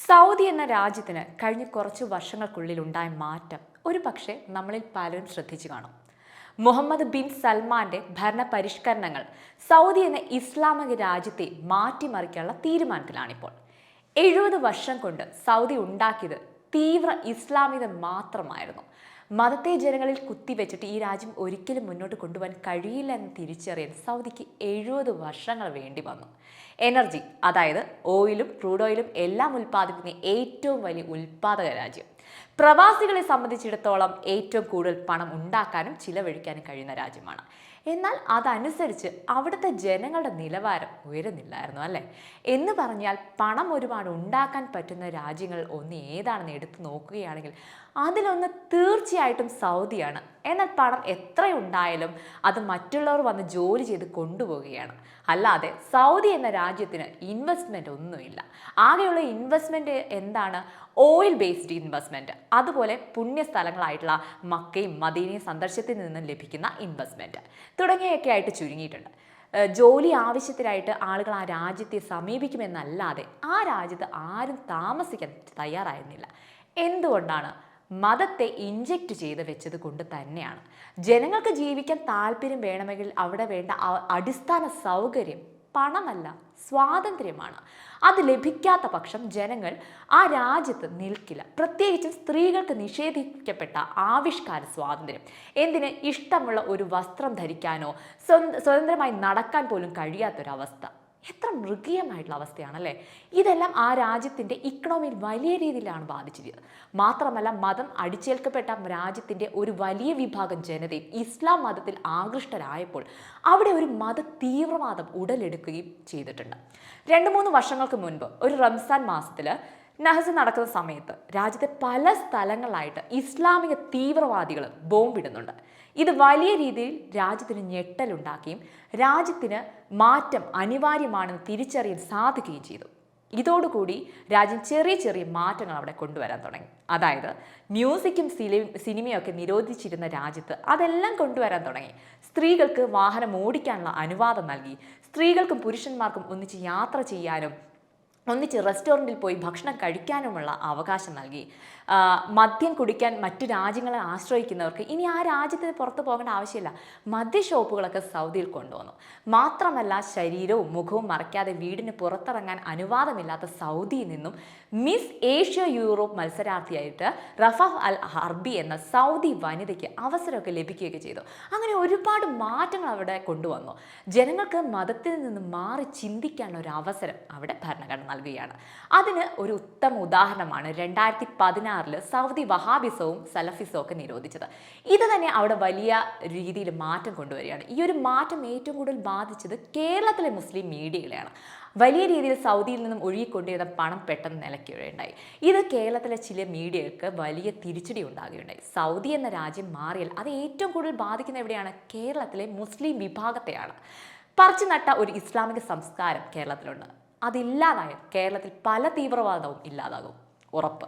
Saudi എന്ന രാജ്യത്തിന് കഴിഞ്ഞ കുറച്ച് വർഷങ്ങൾക്കുള്ളിൽ ഉണ്ടായ മാറ്റം ഒരു പക്ഷേ നമ്മളിൽ പലരും ശ്രദ്ധിച്ചു കാണും. മുഹമ്മദ് ബിൻ സൽമാന്റെ ഭരണ പരിഷ്കരണങ്ങൾ സൗദി എന്ന ഇസ്ലാമിക രാജ്യത്തെ മാറ്റിമറിക്കാനുള്ള തീരുമാനത്തിലാണിപ്പോൾ. 70 വർഷം കൊണ്ട് സൗദി ഉണ്ടാക്കിയത് തീവ്ര ഇസ്ലാമികം മാത്രമായിരുന്നു. മതത്തെ ജനങ്ങളിൽ കുത്തിവെച്ചിട്ട് ഈ രാജ്യം ഒരിക്കലും മുന്നോട്ട് കൊണ്ടുപോകാൻ കഴിയില്ല എന്ന് തിരിച്ചറിയാൻ സൗദിക്ക് 70 വർഷങ്ങൾ വേണ്ടി വന്നു. എനർജി, അതായത് ഓയിലും ക്രൂഡ് ഓയിലും എല്ലാം ഉൽപ്പാദിപ്പിക്കുന്ന ഏറ്റവും വലിയ ഉൽപ്പാദക രാജ്യം. പ്രവാസികളെ സംബന്ധിച്ചിടത്തോളം ഏറ്റവും കൂടുതൽ പണം ഉണ്ടാക്കാനും ചിലവഴിക്കാനും കഴിയുന്ന രാജ്യമാണ്. എന്നാൽ അതനുസരിച്ച് അവിടുത്തെ ജനങ്ങളുടെ നിലവാരം ഉയരുന്നില്ലായിരുന്നു, അല്ലേ? എന്ന് പറഞ്ഞാൽ പണം ഒരുപാട് ഉണ്ടാക്കാൻ പറ്റുന്ന രാജ്യങ്ങൾ ഒന്ന് ഏതാണെന്ന് എടുത്തു നോക്കുകയാണെങ്കിൽ അതിലൊന്ന് തീർച്ചയായിട്ടും സൗദിയാണ്. എന്നാൽ പണം എത്രയുണ്ടായാലും അത് മറ്റുള്ളവർ വന്ന് ജോലി ചെയ്ത് കൊണ്ടുപോവുകയാണ്. അല്ലാതെ സൗദി എന്ന രാജ്യത്തിന് ഇൻവെസ്റ്റ്മെൻറ്റ് ഒന്നുമില്ല. ആകെയുള്ള ഇൻവെസ്റ്റ്മെൻറ്റ് എന്താണ്? ഓയിൽ ബേസ്ഡ് ഇൻവെസ്റ്റ്മെൻറ്റ്, അതുപോലെ പുണ്യസ്ഥലങ്ങളായിട്ടുള്ള മക്കയും മദീനയും സന്ദർശനത്തിൽ നിന്നും ലഭിക്കുന്ന ഇൻവെസ്റ്റ്മെൻറ്റ് തുടങ്ങിയൊക്കെ ആയിട്ട് ചുരുങ്ങിയിട്ടുണ്ട്. ജോലി ആവശ്യത്തിനായിട്ട് ആളുകൾ ആ രാജ്യത്തെ സമീപിക്കുമെന്നല്ലാതെ ആ രാജ്യത്ത് ആരും താമസിക്കാൻ തയ്യാറായിരുന്നില്ല. എന്തുകൊണ്ടാണ്? മതത്തെ ഇൻജെക്റ്റ് ചെയ്ത് വെച്ചത് കൊണ്ട് തന്നെയാണ്. ജനങ്ങൾക്ക് ജീവിക്കാൻ താല്പര്യം വേണമെങ്കിൽ അവിടെ വേണ്ട അടിസ്ഥാന സൗകര്യം പണമല്ല, സ്വാതന്ത്ര്യമാണ്. അത് ലഭിക്കാത്ത പക്ഷം ജനങ്ങൾ ആ രാജ്യത്ത് നിൽക്കില്ല. പ്രത്യേകിച്ചും സ്ത്രീകൾക്ക് നിഷേധിക്കപ്പെട്ട ആവിഷ്കാര സ്വാതന്ത്ര്യം, എന്തിന് ഇഷ്ടമുള്ള ഒരു വസ്ത്രം ധരിക്കാനോ സ്വതന്ത്രമായി നടക്കാൻ പോലും കഴിയാത്തൊരവസ്ഥ. എത്ര മൃഗീയമായിട്ടുള്ള അവസ്ഥയാണല്ലേ? ഇതെല്ലാം ആ രാജ്യത്തിൻ്റെ ഇക്കണോമിയിൽ വലിയ രീതിയിലാണ് ബാധിച്ചിരുന്നത്. മാത്രമല്ല, മതം അടിച്ചേൽക്കപ്പെട്ട രാജ്യത്തിൻ്റെ ഒരു വലിയ വിഭാഗം ജനതയും ഇസ്ലാം മതത്തിൽ ആകൃഷ്ടരായപ്പോൾ അവിടെ ഒരു മത തീവ്രവാദം ഉടലെടുക്കുകയും ചെയ്തിട്ടുണ്ട്. 2-3 വർഷങ്ങൾക്ക് മുൻപ് ഒരു റംസാൻ മാസത്തിൽ നഹസ് നടക്കുന്ന സമയത്ത് രാജ്യത്തെ പല സ്ഥലങ്ങളിലായിട്ട് ഇസ്ലാമിക തീവ്രവാദികൾ ബോംബിടുന്നുണ്ട്. ഇത് വലിയ രീതിയിൽ രാജ്യത്തിന് ഞെട്ടലുണ്ടാക്കുകയും രാജ്യത്തിന് മാറ്റം അനിവാര്യമാണെന്ന് തിരിച്ചറിയാൻ സാധിക്കുകയും ചെയ്തു. ഇതോടുകൂടി രാജ്യം ചെറിയ ചെറിയ മാറ്റങ്ങൾ അവിടെ കൊണ്ടുവരാൻ തുടങ്ങി. അതായത് മ്യൂസിക്കും സിനിമയൊക്കെ നിരോധിച്ചിരുന്ന രാജ്യത്ത് അതെല്ലാം കൊണ്ടുവരാൻ തുടങ്ങി. സ്ത്രീകൾക്ക് വാഹനം ഓടിക്കാനുള്ള അനുവാദം നൽകി. സ്ത്രീകൾക്കും പുരുഷന്മാർക്കും ഒന്നിച്ച് യാത്ര ചെയ്യാനും ഒന്നിച്ച് റെസ്റ്റോറൻറ്റിൽ പോയി ഭക്ഷണം കഴിക്കാനുമുള്ള അവകാശം നൽകി. മദ്യം കുടിക്കാൻ മറ്റു രാജ്യങ്ങളെ ആശ്രയിക്കുന്നവർക്ക് ഇനി ആ രാജ്യത്തിന് പുറത്ത് പോകേണ്ട ആവശ്യമില്ല. മദ്യ ഷോപ്പുകളൊക്കെ സൗദിയിൽ കൊണ്ടുവന്നു. മാത്രമല്ല, ശരീരവും മുഖവും മറയ്ക്കാതെ വീടിന് പുറത്തിറങ്ങാൻ അനുവാദമില്ലാത്ത സൗദിയിൽ നിന്നും മിസ് ഏഷ്യ യൂറോപ്പ് മത്സരാർത്ഥിയായിട്ട് റഫാഹ് അൽ ഹർബി എന്ന സൗദി വനിതയ്ക്ക് അവസരമൊക്കെ ലഭിക്കുകയൊക്കെ ചെയ്തു. അങ്ങനെ ഒരുപാട് മാറ്റങ്ങൾ അവിടെ കൊണ്ടുവന്നു. ജനങ്ങൾക്ക് മതത്തിൽ നിന്ന് മാറി ചിന്തിക്കാനുള്ള ഒരു അവസരം അവിടെ ഭരണഘടന നൽകുകയാണ്. അതിന് ഒരു ഉത്തമ ഉദാഹരണമാണ് 2016 സൗദി വഹാബിസവും സലഫിസവും ഒക്കെ നിരോധിച്ചത്. ഇത് തന്നെ അവിടെ വലിയ രീതിയിൽ മാറ്റം കൊണ്ടുവരികയാണ്. ഈ ഒരു മാറ്റം ഏറ്റവും കൂടുതൽ ബാധിച്ചത് കേരളത്തിലെ മുസ്ലിം മീഡിയകളെയാണ്. വലിയ രീതിയിൽ സൗദിയിൽ നിന്നും ഒഴുകിക്കൊണ്ടിരുന്ന പണം പെട്ടെന്ന് നിലയ്ക്കുകയുണ്ടായി. ഇത് കേരളത്തിലെ ചില മീഡിയകൾക്ക് വലിയ തിരിച്ചടി ഉണ്ടാകുകയുണ്ടായി. സൗദി എന്ന രാജ്യം മാറിയാൽ അത് ഏറ്റവും കൂടുതൽ ബാധിക്കുന്ന എവിടെയാണ്? കേരളത്തിലെ മുസ്ലിം വിഭാഗത്തെയാണ്. പറിച്ചു നട്ട ഒരു ഇസ്ലാമിക സംസ്കാരം കേരളത്തിലുണ്ട്. അതില്ലാതായാൽ കേരളത്തിൽ പല തീവ്രവാദവും ഇല്ലാതാകും, ഉറപ്പ്.